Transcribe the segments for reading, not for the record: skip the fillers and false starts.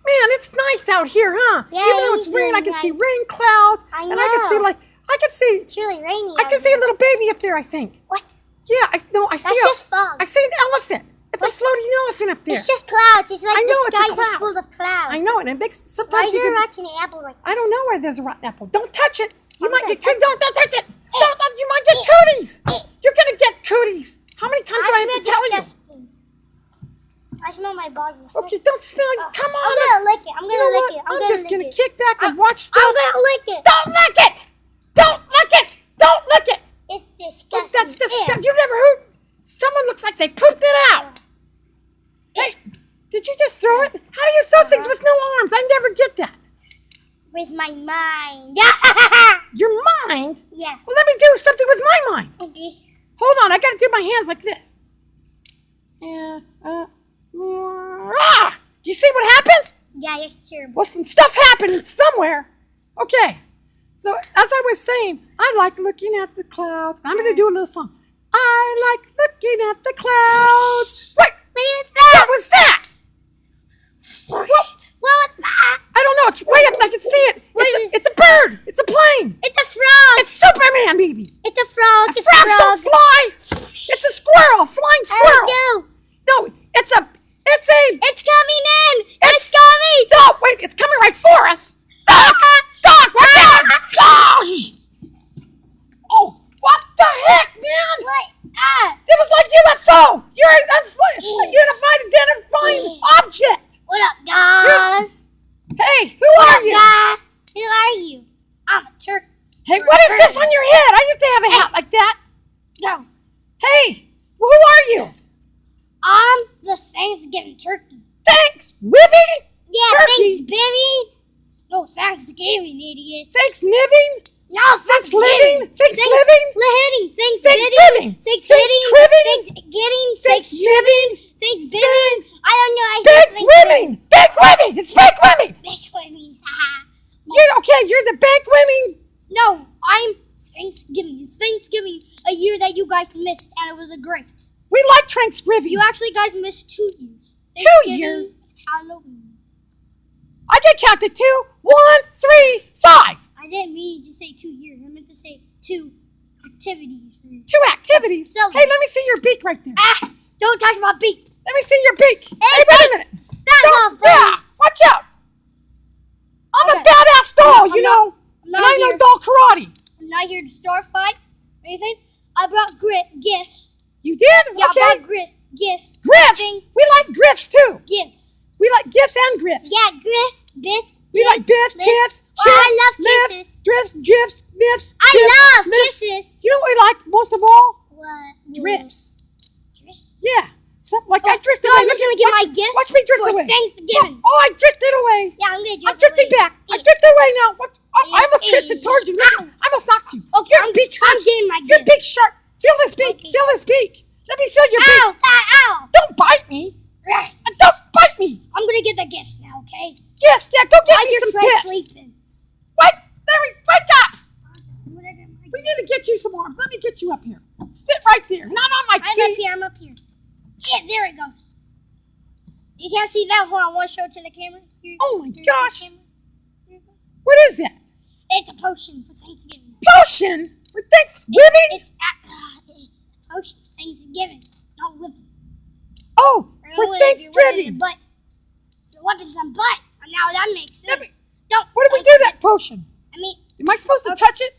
Man, it's nice out here, huh? Yeah, Even though it it's is rain, really I can see nice. rain clouds. I And I can see, know. It's really rainy. I can see a little baby up there, I think. What? Yeah, I see That's just fog. I see an elephant. It's a floating elephant up there. It's just clouds. It's like I know, the it's a sky is cloud. full of clouds. I know, and it makes Why sometimes is you there a can, rotten apple right I don't know where there's a rotten apple. Don't touch it. You I'm might gonna get don't touch it. Don't, you might get Eh. cooties. Eh. You're gonna get cooties. How many times do I have to tell you? disgusting. I smell my body. Okay, don't smell it. Come on. I'm gonna lick it. I'm You gonna know lick what? it. I'm I'm just gonna gonna lick it. kick back and watch I'm stuff. gonna lick it. Don't lick it. Don't lick it. Don't lick it. It's Look, disgusting. that's disgusting. You never heard? Someone looks like they pooped it out. Hey, did you just throw it? How do you throw things with no arms? I never get that. With my mind. Your mind? Yeah. Well, let me do something with my mind. Okay. Hold on, I gotta do my hands like this. Do you see what happened? Yeah, yeah, sure. Well, some stuff happened somewhere. Okay. So, as I was saying, I like looking at the clouds. I'm gonna do a little song. I like looking at the clouds. Wait, what was that? What was that? I don't know. It's way up. I can see it. It's a bird. It's a plane. It's a frog. It's Superman, baby. It's a frog. It's a Frogs frog. don't fly. It's a squirrel. A flying squirrel. Oh, No, it's a. it's coming in. It's coming. No, wait. It's coming right for us. Dog, watch out. Oh, what the heck, man? What? It was like UFO. You're a unified identifying object. What up, guys? Hey, who What are up, you? guys? Who are you? I'm a turkey. Hey, what is this on your head? I used to have a hat like that. No, Hey, who are you? I'm the Thanksgiving turkey. Thanks, Living? Yeah, Turkey. Thanksgiving. No, Thanksgiving, idiot. Thanks, Living? No, Thanks, Living? Thanks, Living? Living. Thanksgiving. Thanksgiving. Thanksgiving. Thanks, Thanksgiving. Thanksgiving. I don't know. I Big just think women. Big women. It's big women. Big women. You're the big women. No, I'm Thanksgiving. Thanksgiving, a year that you guys missed, and it was a great. We like Thanksgiving. You actually guys missed 2 years. 2 Thanksgiving, years? Halloween. I can count to 2. 1, 3, 5. I didn't mean to say 2 years. I meant to say 2 activities. 2 activities. So- Hey, let me see your beak right there. Ass! Don't touch my beak. Let me see your beak. Hey, Hey, wait a minute. Back off, baby. Yeah, watch out. I'm a Okay. badass doll, I'm you not- know. I'm And not I know here. doll karate. I'm not here to store fight or anything. I brought gifts. You did? Yeah, Okay. I brought gifts. Griffs. Things. We like griffs too. Gifts. We like gifts and griffs. Yeah, gifts. This. We like biffs, this. tiffs, Oh, chips, I love lifts, kisses. drifts, gifs, biffs. I tiffs, love lifts. kisses. You know what we like most of all? What? Drifts. Drifts. Yeah. Something like I drifted No, away. I'm just gonna get my gift Watch me drift for away. Thanksgiving. Oh, I drifted away. Yeah, I'm gonna drift I'm drifting away. back. I drifted away now. What? Oh, I almost Hey. drifted towards you. Look, I almost knocked you. Okay, Your I'm beak I'm hurts. getting my Your gift. beak sharp. Feel this beak. Okay. Feel this beak. Let me feel your Ow! beak. Ow! Don't bite me. Right. Don't bite me. I'm gonna get the gift now, okay? Yes, yeah, go get I me just some tried tips. sleeping. What? Wake up. I'm gonna get my We need to get you some arms. Let me get you up here. Sit right there. Not on my I'm up feet. here. I'm up here. Yeah, there it goes. You can't see that. Hold on. I want to show it to the camera. Here, Oh my here's the gosh. camera. Here it goes. What is that? It's a potion for Thanksgiving. Potion for Thanksgiving? It's a potion for Thanksgiving, not whipping. Oh, for If you're whipping Thanksgiving. butt, you're whipping some butt. Now that makes Let me- sense. Don't. What do we do that potion? I mean, Am I supposed to Okay. touch it?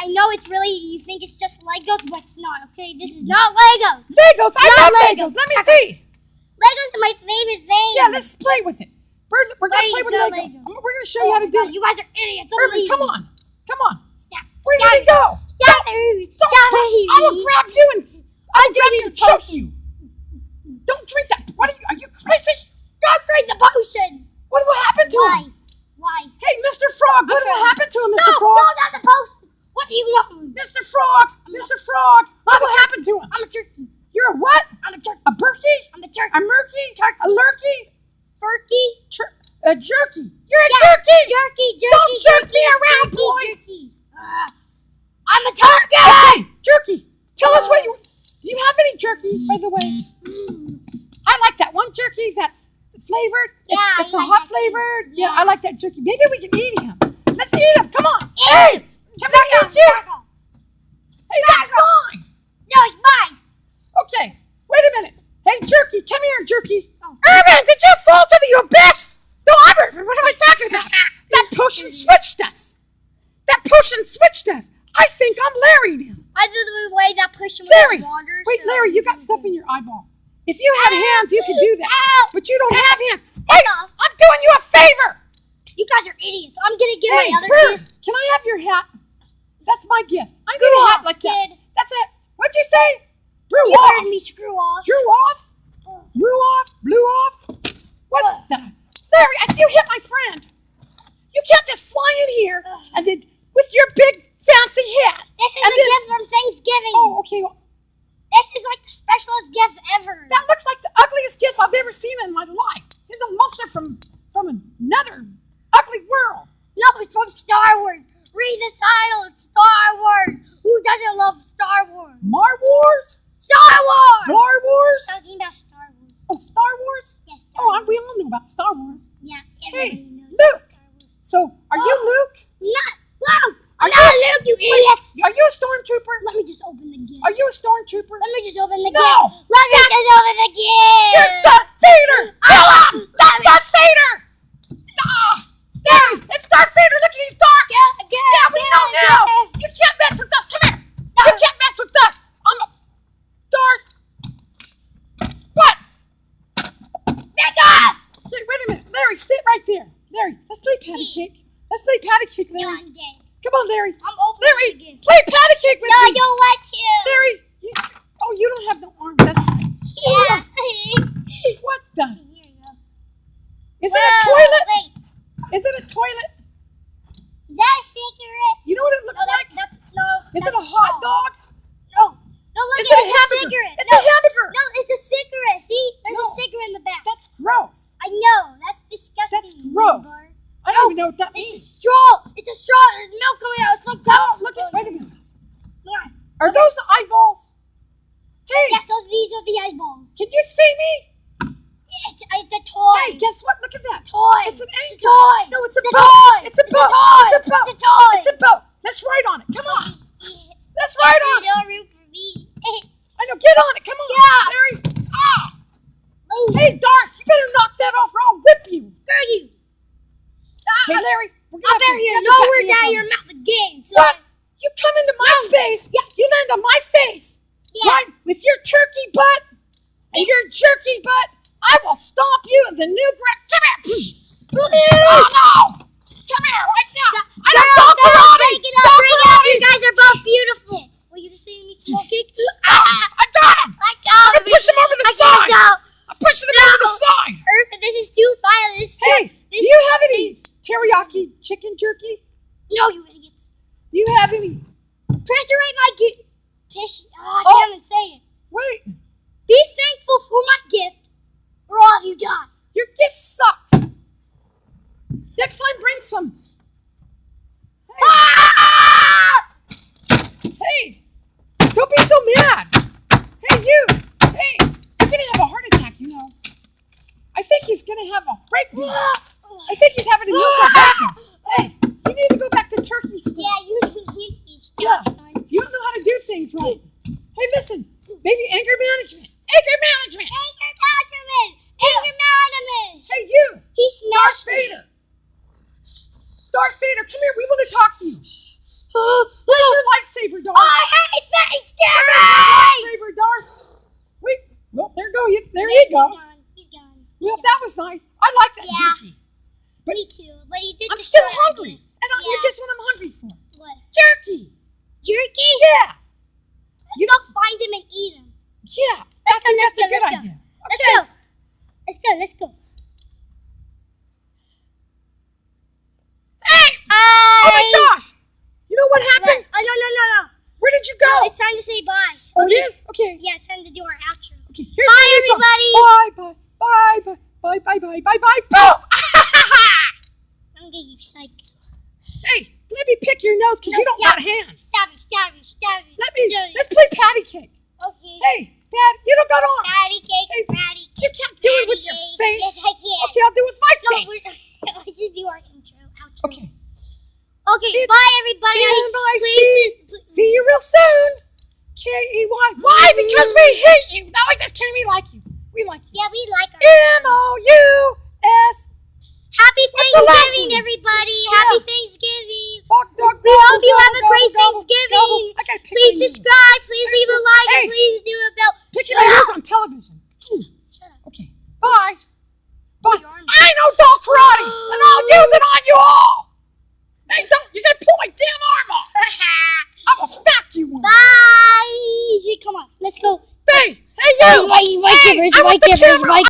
I know it's really, you think it's just Legos, but it's not, okay? This is not Legos. Legos. I not love Legos. Legos. Let me see. Legos are my favorite thing. Yeah, let's play with it. We're going to Buddy, play with it's not Legos. Legos. We're going to show you how to do it. You guys are idiots. Don't Irvin, leave come me. on. Come on. Stop. Where did he go? Stop, Irvin. Don't Stop, I will grab you and I'll grab you and choke you. Don't drink that. What are you crazy? Don't drink the potion. What will happen to Why? him? Why? Hey, Mr. Frog, what will happen to him, Mr. No, Frog? not the potion. What do you know? Mr. Frog, Mr. Frog, what will happen to him? I'm a turkey. You're a what? I'm a turkey. A burkey? I'm a turkey. A murky? A lurky? Turkey. A jerky? You're a Yeah, jerky? Jerky. Don't jerk me around, boy. Jerky. I'm a turkey. Okay, jerky. Tell us what you... Do you have any jerky, by the way? I like that one jerky that's flavored? Yeah, It's I a like hot that too. flavored. Yeah, Yeah. I like that jerky. Maybe we can eat him. Let's eat him. Come on. Eat Hey, him. can we eat you? Hey, that's mine. No, it's mine. Okay, wait a minute. Hey, Jerky, come here, Jerky. Oh. Irvin, did you fall to the abyss? No, Irvin, what am I talking about? That potion switched us. That potion switched us. I think I'm Larry now. Either the way that person Larry, wanders. wait, Larry, you got stuff in your eyeball. If you had hands, you could do that. Ow. But you don't have hands. Wait, I'm doing you a favor. You guys are idiots. I'm gonna give Hey, my other Bird, gift. can I have your hat? That's my gift. I need Screw a hat off, like that. kid. That's it. What'd you say? Drew You off. heard me. Screw off. Drew off? Blew off? Blew off? What the? Larry, you hit my friend. You can't just fly in here and then with your big fancy hat. This is And a then- gift from Thanksgiving. Oh, okay. Well, This is like the specialest gift ever. that looks like the ugliest gift I've ever seen in my life. He's a monster from another ugly world. No, it's from Star Wars. Read the title. It's Star Wars. Who doesn't love Star Wars? Mar Wars? Star Wars. Mar Wars? Talking about Star Wars. Oh, Star Wars? Yes, Star Oh, Wars. we all know about Star Wars. Yeah, Hey, everybody knows Luke. Star Wars. So, are you Luke? Not Luke. Are I'm not Luke, you idiots. Are you a stormtrooper? Let me just open the gift. Are you a stormtrooper? Let me just open the No. gift. Let me just open the gift. You're Darth Vader! Kill him! That's Darth Vader! Ah! Larry, it's Darth Vader! Look at he's dark! Yeah, we know now! You can't mess with us! Come here! You can't mess with us! I'm a... Darth... What? Back off. Okay, wait a minute. Larry, sit right there. Larry, let's play patty cake. Let's play patty cake, No, Larry. I'm dead. Come on, Larry. I'm opening the Larry, gift. play patty cake with No, I me. don't want to. Larry, you don't have no arms. That's fine. Yeah. What the? Here you go. Is it a Whoa, toilet? Wait, Is it a toilet? is that a cigarette? You know what it looks No, like? no. Is it that's a hot straw. dog? No, look Is at it a it's a hamburger? cigarette. It's no, a hamburger. no, it's a cigarette. See, there's No. a cigarette in the back. That's gross. I know. That's disgusting. That's gross. Bird. I don't even know what that It's a means. straw. It's a straw. There's milk coming out. It's from No, cup. look at. Wait a minute. Yeah. Are those the eyeballs? Hey, Yes, these are the eyeballs. can you see me? It's a toy. Hey, guess what? Look at that. toy. It's an It's a anchor. toy. No, it's a It's a boat. toy. It's a boat. toy. It's a boat. It's a toy. It's a boat. Let's ride on it. Come on. Let's ride on it. No room for me. I know. Get on it. Come on. Yeah. Larry. Ah. Oh, Hey, Darth, you better knock that off or I'll whip you. screw you. Hey, Larry. We're I'm gonna have out to- here. we have to No back words me up out on of your this. mouth again. So What? You come into my space. Yeah. You land on my face. Yeah. Right? With your turkey butt and your jerky butt, I will stomp you in the new ground. Come here. Oh, no. Come here right now. I don't talk karate. break it up. Talk Break it up. You karate. guys are both beautiful. Well, you just saying me small cake? Ah, I got him. I I'm got going to push him over the I side. can't go. I'm pushing him over the side. Irvin, this is too violent. This is Hey, too, do you have any teriyaki chicken jerky? No, you idiots. Do you have any? Pressurate my gift. I Oh. can't even say it. Wait, Be thankful for my gift, or all of you die. your gift sucks. Next time, bring some. Ah! Hey, don't be so mad. Hey, you. Hey, you're going to have a heart attack, you know. I think he's going to have a breakdown. I think he's having a mental breakdown. Hey, you need to go back to turkey school. Yeah, you can hear me still. Yeah. You don't know how to do things right. Hey, listen. Maybe anger management. Anger management. Anger management! Anger management! Hey, you. He Darth smashed me. Vader. Darth Vader, come here. We want to talk to you. Oh, Where's your lightsaber, Darth? I hate Thanksgiving! Lightsaber, Darth. Wait. Well, there go. There he goes. He's gone. Well, that was nice. I like that Yeah. jerky. Me too. But he did I'm destroy still my hungry. gift. And you Yeah. guess what I'm hungry for? What? Jerky. Jerky? Yeah. You don't find him and eat him. Yeah. I think let's that's a go, good let's go. idea. Let's Okay. go. Let's go. Let's go. Hey! Oh my gosh! You know what happened? Oh, no. Where did you go? No, it's time to say bye. Oh, it is? Okay. Yeah, it's time to do our outro. Okay. Here's Bye, the new song. everybody. Bye, bye, bye, bye, bye, bye, bye, bye, bye. Boom! I'm gonna you psycho. Hey, let me pick your nose because you don't Yeah. got hands. Stab me. Let's play patty cake. Okay. Hey, Dad, you don't got arms. Patty cake, patty You cake. can't do it with your Patty face. cake. Yes, I can. Okay, I'll do it with my No, face. let's just do our intro. Outro. Okay. Okay, bye everybody. And I Please. see you real soon. K-E-Y. Why? Because we hate you. No, we just can't. We like you. We like you. Yeah, we like our M-O-U-S. Happy What's the last Thanksgiving, one? everybody. Yeah. Happy Thanksgiving. We hope you have a great Thanksgiving. Please subscribe. Please leave a like. Hey. And please do a bell. Picking my nose on television. Shut up. Okay. Bye. Bye. Your arm. I know dog karate, and I'll use it on you all. Hey, don't. You're going to pull my damn arm off. I'm going to smack you one. Bye. Come on, let's go. Hey, you. Bye, Hey, I want the camera.